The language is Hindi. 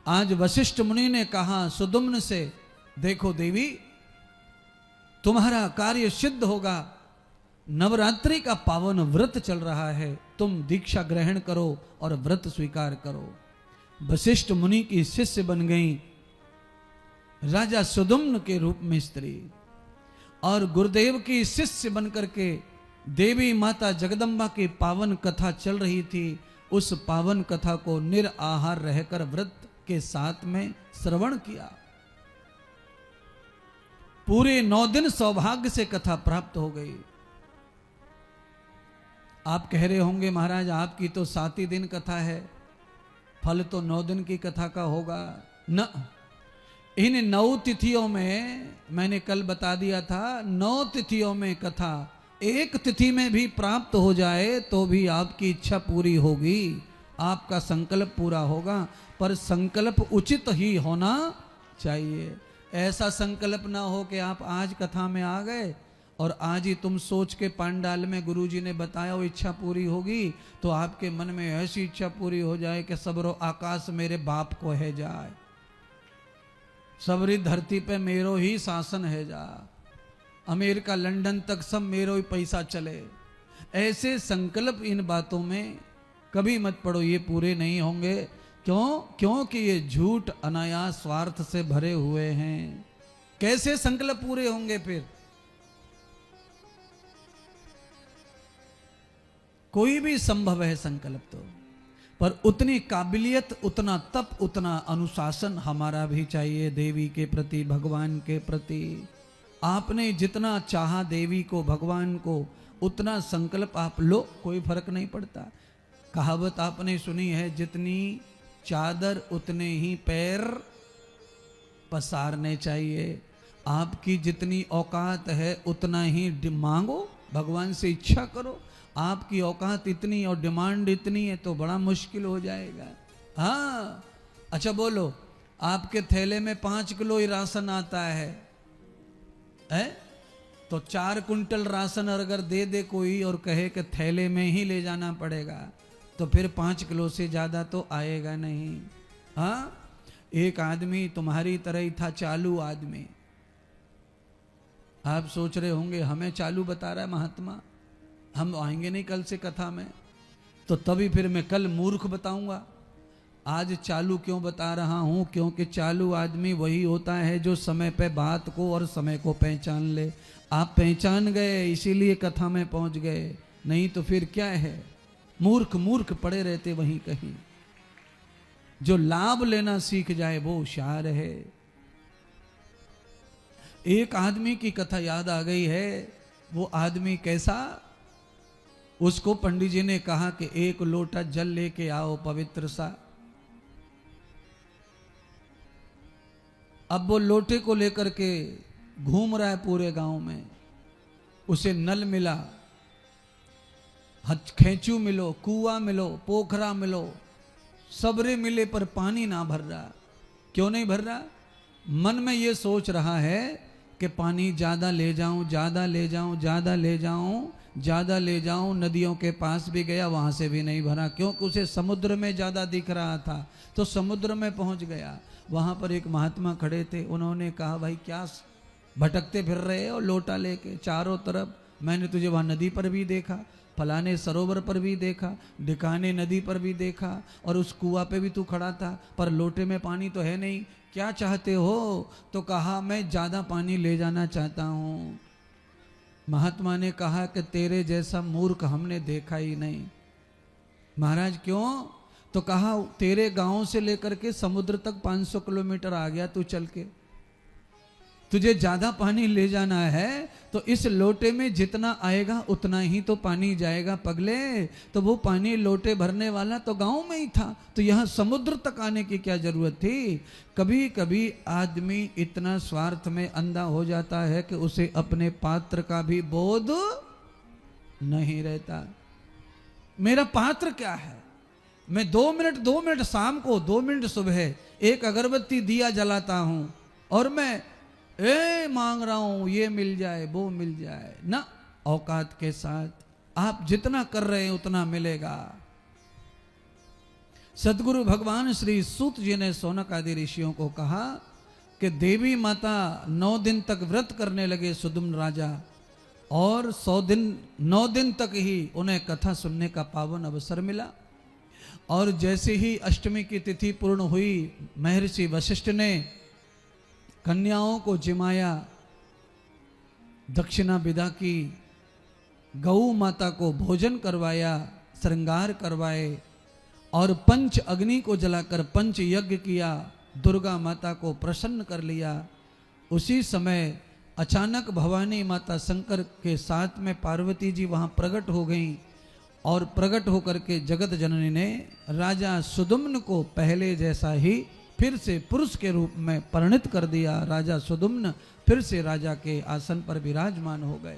आज वशिष्ठ मुनि ने कहा सुदुम्न से, देखो देवी, तुम्हारा कार्य सिद्ध होगा, नवरात्रि का पावन व्रत चल रहा है, तुम दीक्षा ग्रहण करो और व्रत स्वीकार करो। वशिष्ठ मुनि की शिष्य बन गई राजा सुदुम्न के रूप में स्त्री, और गुरुदेव की शिष्य बनकर के देवी माता जगदम्बा की पावन कथा चल रही थी। उस पावन कथा को निराहार रहकर व्रत के साथ में श्रवण किया। पूरे 9 दिन सौभाग्य से कथा प्राप्त हो गई। आप कह रहे होंगे महाराज आपकी तो 7 ही दिन कथा है, फल तो 9 दिन की कथा का होगा। न, इन 9 तिथियों में, मैंने कल बता दिया था, 9 तिथियों में कथा एक तिथि में भी प्राप्त हो जाए तो भी आपकी इच्छा पूरी होगी, आपका संकल्प पूरा होगा, पर संकल्प उचित ही होना चाहिए। ऐसा संकल्प ना हो कि आप आज कथा में आ गए और आज ही तुम सोच के पांडाल में गुरुजी ने बताया वो इच्छा पूरी होगी, तो आपके मन में ऐसी इच्छा पूरी हो जाए कि सबरो आकाश मेरे बाप को है जाए, सबरी धरती पे मेरो ही शासन है जा, अमेरिका लंदन तक सब मेरो ही पैसा चले। ऐसे संकल्प इन बातों में कभी मत पड़ो, ये पूरे नहीं होंगे। क्यों? क्योंकि ये झूठ अनायास स्वार्थ से भरे हुए हैं। कैसे संकल्प पूरे होंगे फिर? कोई भी संभव है संकल्प तो, पर उतनी काबिलियत, उतना तप, उतना अनुशासन हमारा भी चाहिए देवी के प्रति, भगवान के प्रति। आपने जितना चाहा देवी को, भगवान को, उतना संकल्प आप लो, कोई फर्क नहीं पड़ता। कहावत आपने सुनी है, जितनी चादर उतने ही पैर पसारने चाहिए। आपकी जितनी औकात है उतना ही मांगो, भगवान से इच्छा करो। आपकी औकात इतनी और डिमांड इतनी है तो बड़ा मुश्किल हो जाएगा। हाँ, अच्छा बोलो, आपके थैले में 5 किलो ही राशन आता है तो 4 कुंटल राशन अगर दे दे कोई और कहे कि थैले में ही ले जाना पड़ेगा, तो फिर 5 किलो से ज्यादा तो आएगा नहीं। हाँ, एक आदमी तुम्हारी तरह ही था, चालू आदमी। आप सोच रहे होंगे हमें चालू बता रहा है महात्मा, हम आएंगे नहीं कल से कथा में, तो तभी फिर मैं कल मूर्ख बताऊंगा। आज चालू क्यों बता रहा हूं? क्योंकि चालू आदमी वही होता है जो समय पे बात को और समय को पहचान ले। आप पहचान गए इसीलिए कथा में पहुंच गए, नहीं तो फिर क्या है, मूर्ख मूर्ख पड़े रहते वहीं कहीं। जो लाभ लेना सीख जाए वो होशियार है। एक आदमी की कथा याद आ गई है। वो आदमी कैसा? उसको पंडित जी ने कहा कि 1 लोटा जल लेके आओ पवित्र सा। अब वो लोटे को लेकर के घूम रहा है पूरे गांव में। उसे नल मिला, खेचू मिलो, कुआं मिलो, पोखरा मिलो, सबरे मिले, पर पानी ना भर रहा। क्यों नहीं भर रहा? मन में ये सोच रहा है कि पानी ज्यादा ले जाऊं, ज्यादा ले जाऊं, ज्यादा ले जाऊं, ज्यादा ले जाऊं। नदियों के पास भी गया, वहां से भी नहीं भरा, क्योंकि उसे समुद्र में ज्यादा दिख रहा था, तो समुद्र में पहुंच गया। वहां पर एक महात्मा खड़े थे, उन्होंने कहा भाई क्या भटकते फिर रहे हो लोटा लेके चारों तरफ? मैंने तुझे वहां नदी पर भी देखा, फलाने सरोवर पर भी देखा, ढिकाने नदी पर भी देखा, और उस कुआं पे भी तू खड़ा था, पर लोटे में पानी तो है नहीं, क्या चाहते हो? तो कहा मैं ज्यादा पानी ले जाना चाहता हूं। महात्मा ने कहा कि तेरे जैसा मूर्ख हमने देखा ही नहीं। महाराज क्यों? तो कहा तेरे गांव से लेकर के समुद्र तक 500 किलोमीटर आ गया तू चल के, तुझे ज्यादा पानी ले जाना है तो इस लोटे में जितना आएगा उतना ही तो पानी जाएगा पगले। तो वो पानी लोटे भरने वाला तो गांव में ही था, तो यहां समुद्र तक आने की क्या जरूरत थी? कभी कभी आदमी इतना स्वार्थ में अंधा हो जाता है कि उसे अपने पात्र का भी बोध नहीं रहता। मेरा पात्र क्या है? मैं 2 मिनट शाम को, 2 मिनट सुबह एक अगरबत्ती दिया जलाता हूं और मैं मांग रहा हूं ये मिल जाए वो मिल जाए ना। औकात के साथ आप जितना कर रहे हैं उतना मिलेगा। सदगुरु भगवान श्री सूत जी ने शौनक आदि ऋषियों को कहा कि देवी माता 9 दिन तक व्रत करने लगे सुदुम्न राजा, और 9 दिन तक ही उन्हें कथा सुनने का पावन अवसर मिला। और जैसे ही अष्टमी की तिथि पूर्ण हुई, महर्षि वशिष्ठ ने कन्याओं को जिमाया, दक्षिणा विदा की, गौ माता को भोजन करवाया, श्रृंगार करवाए, और पंच अग्नि को जलाकर पंच यज्ञ किया, दुर्गा माता को प्रसन्न कर लिया। उसी समय अचानक भवानी माता शंकर के साथ में पार्वती जी वहाँ प्रकट हो गईं, और प्रकट होकर के जगत जननी ने राजा सुदुम्न को पहले जैसा ही फिर से पुरुष के रूप में परिणित कर दिया। राजा सुदुम्न फिर से राजा के आसन पर विराजमान हो गए।